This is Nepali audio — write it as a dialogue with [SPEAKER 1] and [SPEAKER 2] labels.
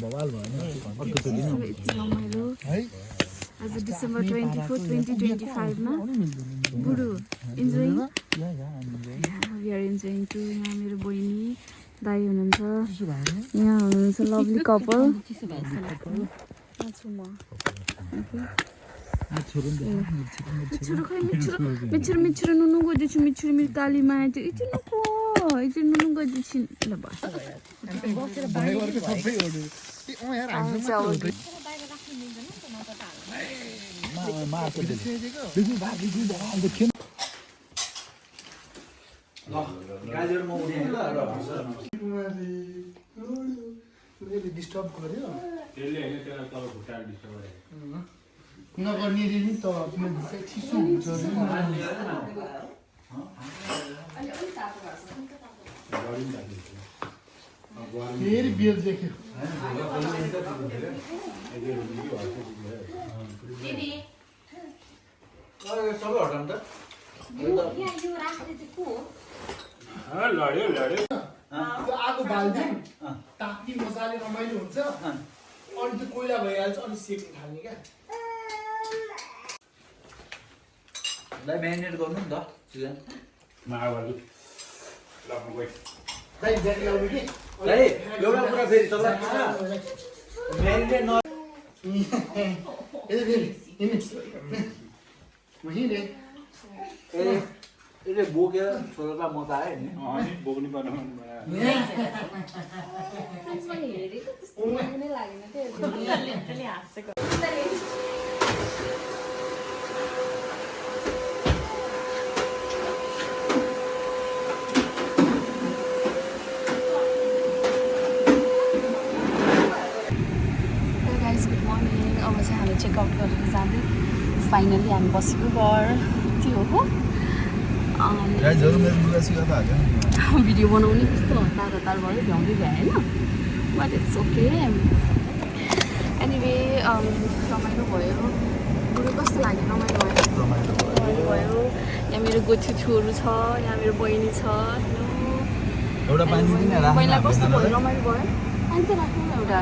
[SPEAKER 1] बवाल भयो
[SPEAKER 2] है
[SPEAKER 3] आज December 24, 2025 मा बुडु enjoying we are enjoying too यहाँ मेरो बहिनी दाइ हुनुहुन्छ यहाँ हुनुहुन्छ lovely couple छु म मिच्छुर नुनु गइदिन्छु मिच्छुर मेरो काली माया त्यो एकछिन नुनु गइदिन्छु ल बस
[SPEAKER 2] डिस्टर्ब गर्यो नगर्ने नि त चिसो हुन्छ फेरि बिल देख्यो आगो बाल्दै ताप्ने मजाले रमाइलो हुन्छ अनि त्यो कोइला भइहाल्छ अनि सेक्न थाल्ने क्या
[SPEAKER 1] लाई म्यारिनेट गर्नु नि त
[SPEAKER 2] दाइ ज्याकेट लाउनु कि
[SPEAKER 1] लाई एउटा कुरा फेरि तपाईलाई म्यारिनेट न ए बोकेर छोरा म त आएँ नि बोक्नु पर्ने
[SPEAKER 3] अब चाहिँ हामी चेकआउट गरेर जाँदै फाइनली हामी बसेको घर त्यो हो भिडियो बनाउने कस्तो हतार हतार भयो भ्याउँदै भ्याएन बट इट्स ओके एनिवे रमाइलो भयो बरु कस्तो लाग्यो रमाइलो भयो यहाँ मेरो गोठुहरू छ यहाँ मेरो बहिनी छ पहिला कस्तो भयो रमाइलो भयो पानी त राख्नु न एउटा